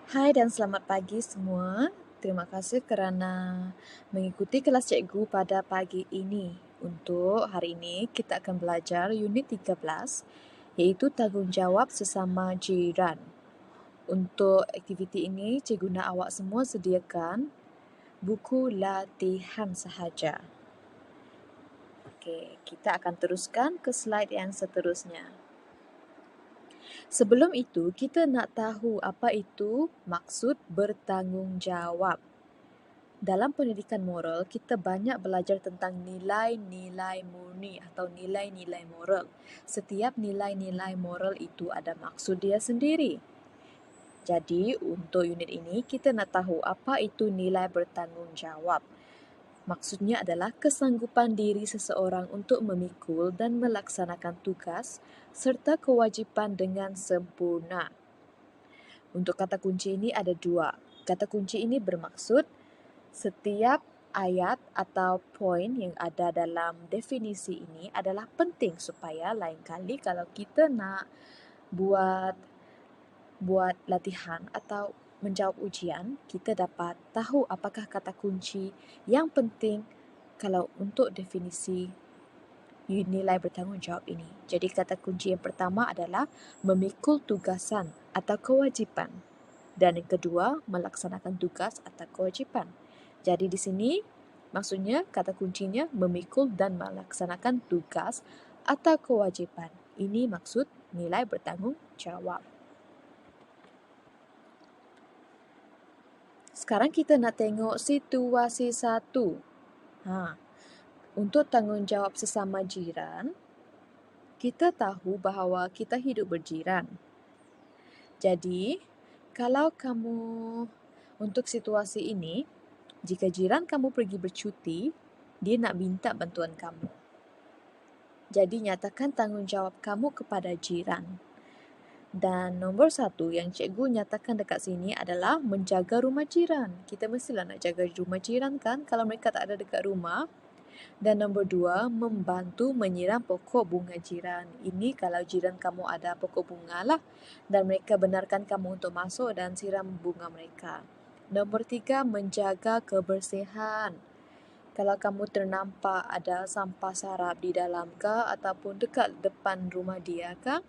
Hai dan selamat pagi semua. Terima kasih kerana mengikuti kelas cikgu pada pagi ini. Untuk hari ini, kita akan belajar unit 13, iaitu tanggungjawab sesama jiran. Untuk aktiviti ini, cikgu nak awak semua sediakan buku latihan sahaja. Okey, kita akan teruskan ke slide yang seterusnya. Sebelum itu, kita nak tahu apa itu maksud bertanggungjawab. Dalam pendidikan moral, kita banyak belajar tentang nilai-nilai murni atau nilai-nilai moral. Setiap nilai-nilai moral itu ada maksud dia sendiri. Jadi, untuk unit ini, kita nak tahu apa itu nilai bertanggungjawab. Maksudnya adalah kesanggupan diri seseorang untuk memikul dan melaksanakan tugas serta kewajipan dengan sempurna. Untuk kata kunci ini ada dua. Kata kunci ini bermaksud setiap ayat atau poin yang ada dalam definisi ini adalah penting supaya lain kali kalau kita nak buat latihan atau menjawab ujian, kita dapat tahu apakah kata kunci yang penting kalau untuk definisi nilai bertanggungjawab ini. Jadi kata kunci yang pertama adalah memikul tugasan atau kewajipan. Dan yang kedua, melaksanakan tugas atau kewajipan. Jadi di sini maksudnya kata kuncinya memikul dan melaksanakan tugas atau kewajipan. Ini maksud nilai bertanggungjawab. Sekarang kita nak tengok situasi satu. Untuk tanggungjawab sesama jiran, kita tahu bahawa kita hidup berjiran. Jadi, kalau kamu untuk situasi ini, jika jiran kamu pergi bercuti, dia nak minta bantuan kamu. Jadi, nyatakan tanggungjawab kamu kepada jiran. Dan nombor satu yang cikgu nyatakan dekat sini adalah menjaga rumah jiran. Kita mestilah nak jaga rumah jiran kan, kalau mereka tak ada dekat rumah. Dan nombor dua, membantu menyiram pokok bunga jiran. Ini kalau jiran kamu ada pokok bunga lah. Dan mereka benarkan kamu untuk masuk dan siram bunga mereka. Nombor tiga, menjaga kebersihan. Kalau kamu ternampak ada sampah sarap di dalam kah ataupun dekat depan rumah dia kah,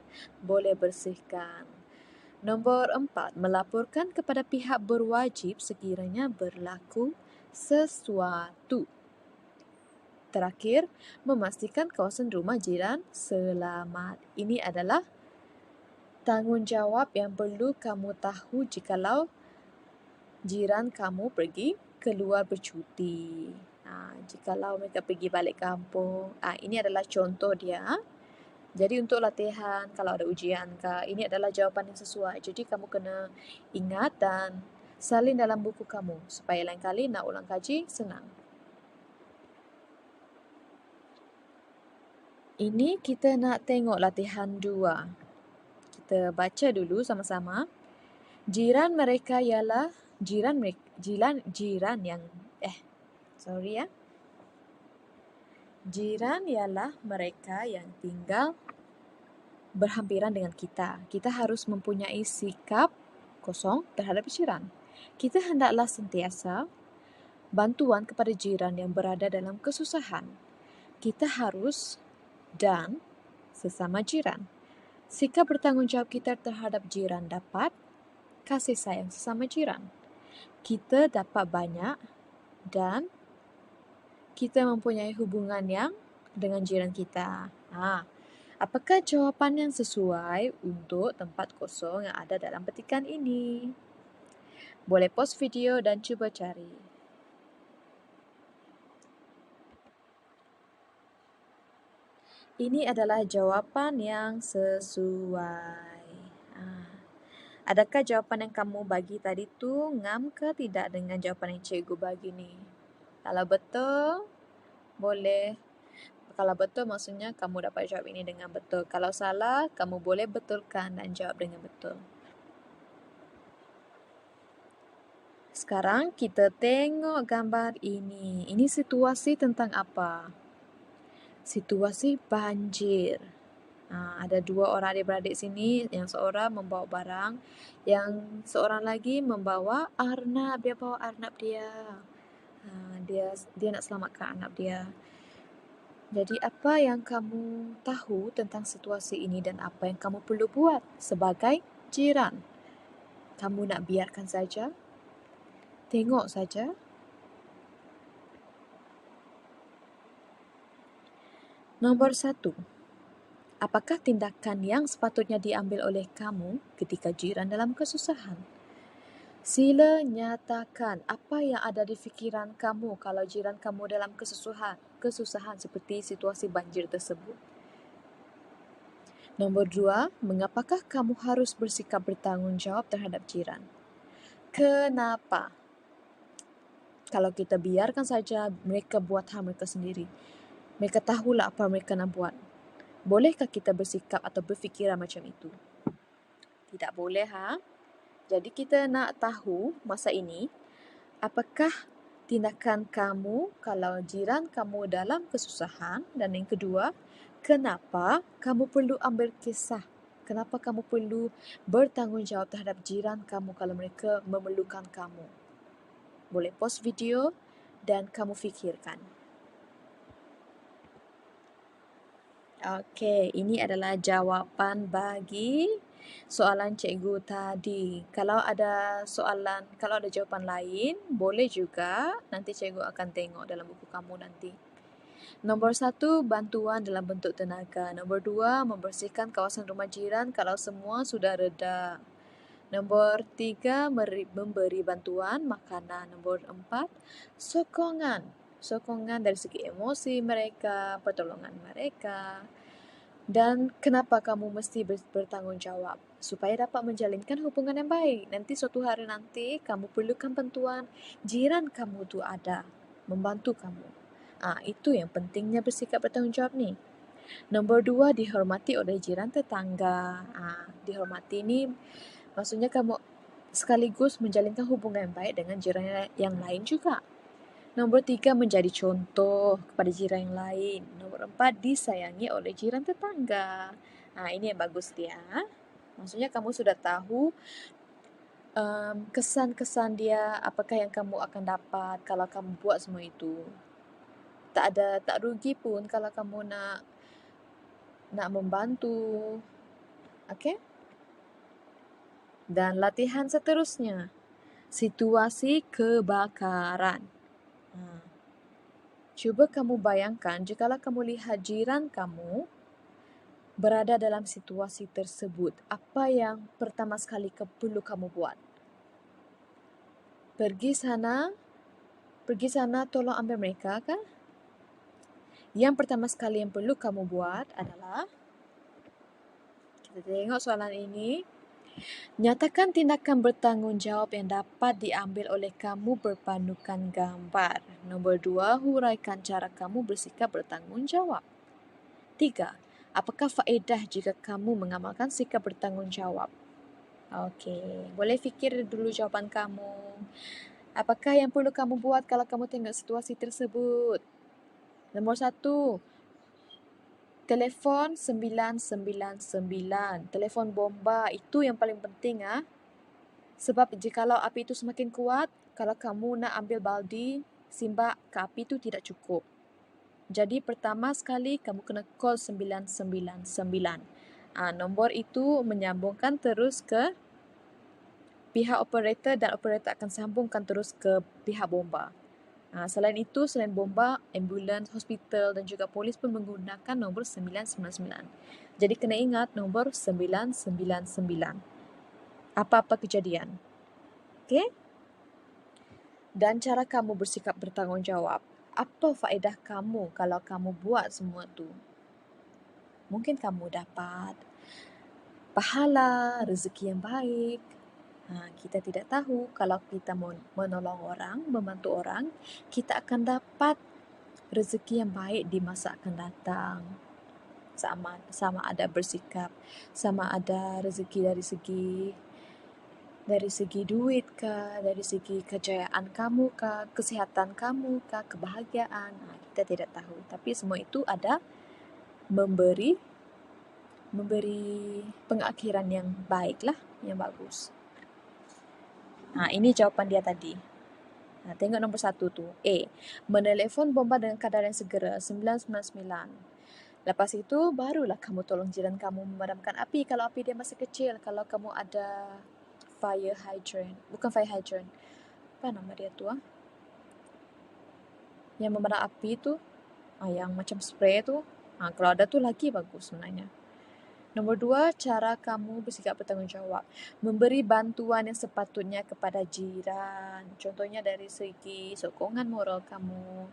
boleh bersihkan. Nombor empat, melaporkan kepada pihak berwajib sekiranya berlaku sesuatu. Terakhir, memastikan kawasan rumah jiran selamat. Ini adalah tanggungjawab yang perlu kamu tahu jikalau jiran kamu pergi keluar bercuti. Jikalau mereka pergi balik kampung. Ini adalah contoh dia. Jadi untuk latihan, kalau ada ujian ini adalah jawapan yang sesuai. Jadi kamu kena ingat dan salin dalam buku kamu supaya lain kali nak ulang kaji senang. Ini kita nak tengok latihan 2. Kita baca dulu sama-sama. Jiran mereka ialah jiran yang Jiran ialah mereka yang tinggal berhampiran dengan kita. Kita harus mempunyai sikap kosong terhadap jiran. Kita hendaklah sentiasa bantuan kepada jiran yang berada dalam kesusahan. Kita harus dan sesama jiran. Sikap bertanggungjawab kita terhadap jiran dapat kasih sayang sesama jiran. Kita dapat banyak dan kita mempunyai hubungan yang dengan jiran kita. Apakah jawapan yang sesuai untuk tempat kosong yang ada dalam petikan ini? Boleh pause video dan cuba cari. Ini adalah jawapan yang sesuai. Adakah jawapan yang kamu bagi tadi tu ngam ke tidak dengan jawapan yang cikgu bagi ni? Kalau betul, boleh. Kalau betul maksudnya kamu dapat jawab ini dengan betul. Kalau salah, kamu boleh betulkan dan jawab dengan betul. Sekarang kita tengok gambar ini. Ini situasi tentang apa? Situasi banjir. Ada 2 orang adik-beradik sini, yang seorang membawa barang, yang seorang lagi membawa arnab, dia bawa arnab dia. Dia nak selamatkan arnab dia. Jadi apa yang kamu tahu tentang situasi ini dan apa yang kamu perlu buat sebagai jiran? Kamu nak biarkan saja? Tengok saja? Nombor 1. Apakah tindakan yang sepatutnya diambil oleh kamu ketika jiran dalam kesusahan? Sila nyatakan apa yang ada di fikiran kamu kalau jiran kamu dalam kesusahan seperti situasi banjir tersebut. Nombor 2, mengapakah kamu harus bersikap bertanggungjawab terhadap jiran? Kenapa? Kalau kita biarkan saja mereka buat hal mereka sendiri, mereka tahulah apa mereka nak buat. Bolehkah kita bersikap atau berfikiran macam itu? Tidak boleh, Jadi kita nak tahu masa ini, apakah tindakan kamu kalau jiran kamu dalam kesusahan, dan yang kedua, kenapa kamu perlu ambil kisah? Kenapa kamu perlu bertanggungjawab terhadap jiran kamu kalau mereka memerlukan kamu? Boleh pause video dan kamu fikirkan. Okey, ini adalah jawapan bagi soalan cikgu tadi. Kalau ada jawapan lain, boleh juga. Nanti cikgu akan tengok dalam buku kamu nanti. Nombor 1, bantuan dalam bentuk tenaga. Nombor 2, membersihkan kawasan rumah jiran kalau semua sudah reda. Nombor 3, memberi bantuan makanan. Nombor 4, sokongan. Sokongan dari segi emosi mereka, pertolongan mereka. Dan kenapa kamu mesti bertanggungjawab? Supaya dapat menjalinkan hubungan yang baik. Nanti suatu hari nanti kamu perlukan bantuan, jiran kamu tu ada membantu kamu. Itu yang pentingnya bersikap bertanggungjawab ni. Nombor 2, dihormati oleh jiran tetangga. Dihormati ni maksudnya kamu sekaligus menjalinkan hubungan yang baik dengan jiran yang lain juga. Nombor 3, menjadi contoh kepada jiran yang lain. Nombor 4, disayangi oleh jiran tetangga. Ini yang bagus dia. Maksudnya kamu sudah tahu kesan-kesan dia, apakah yang kamu akan dapat kalau kamu buat semua itu. Tak rugi pun kalau kamu nak membantu. Okey? Dan latihan seterusnya, situasi kebakaran. Cuba kamu bayangkan jikalau kamu lihat jiran kamu berada dalam situasi tersebut, apa yang pertama sekali perlu kamu buat? Pergi sana tolong ambil mereka kan? Yang pertama sekali yang perlu kamu buat adalah, kita tengok soalan ini, nyatakan tindakan bertanggungjawab yang dapat diambil oleh kamu berpandukan gambar. Nombor 2, huraikan cara kamu bersikap bertanggungjawab. 3, apakah faedah jika kamu mengamalkan sikap bertanggungjawab? Okey, boleh fikir dulu jawapan kamu. Apakah yang perlu kamu buat kalau kamu tengok situasi tersebut? Nombor 1, telefon 999. Telefon bomba itu yang paling penting. Sebab jikalau api itu semakin kuat, kalau kamu nak ambil baldi, simbak ke api itu tidak cukup. Jadi pertama sekali kamu kena call 999. Nombor itu menyambungkan terus ke pihak operator dan operator akan sambungkan terus ke pihak bomba. Selain itu, selain bomba, ambulans, hospital dan juga polis pun menggunakan nombor 999. Jadi kena ingat nombor 999. Apa-apa kejadian. Okey? Dan cara kamu bersikap bertanggungjawab. Apa faedah kamu kalau kamu buat semua tu? Mungkin kamu dapat pahala, rezeki yang baik. Kita tidak tahu kalau kita menolong orang, membantu orang, kita akan dapat rezeki yang baik di masa akan datang. Sama ada bersikap, sama ada rezeki dari segi duit kah, dari segi kejayaan kamu kah, kesihatan kamu kah, kebahagiaan. Kita tidak tahu. Tapi semua itu ada memberi memberi pengakhiran yang baik lah, yang bagus. Ini jawapan dia tadi. Tengok nombor 1 tu. A. Menelefon bomba dengan kadar yang segera 999. Lepas itu, barulah kamu tolong jiran kamu memadamkan api kalau api dia masih kecil. Kalau kamu ada fire hydrant. Bukan fire hydrant. Apa nama dia tu? Yang memadam api tu. Yang macam spray tu. Kalau ada tu lagi bagus sebenarnya. Nombor 2, cara kamu bersikap bertanggungjawab. Memberi bantuan yang sepatutnya kepada jiran. Contohnya dari segi sokongan moral kamu,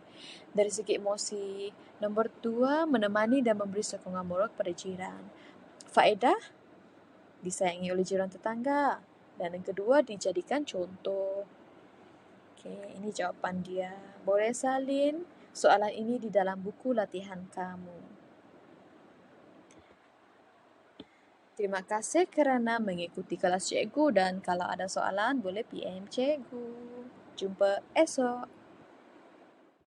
dari segi emosi. Nombor 2, menemani dan memberi sokongan moral kepada jiran. Faedah, disayangi oleh jiran tetangga. Dan yang kedua, dijadikan contoh. Okey, ini jawapan dia. Boleh salin soalan ini di dalam buku latihan kamu. Terima kasih kerana mengikuti kelas cikgu dan kalau ada soalan boleh PM cikgu. Jumpa esok.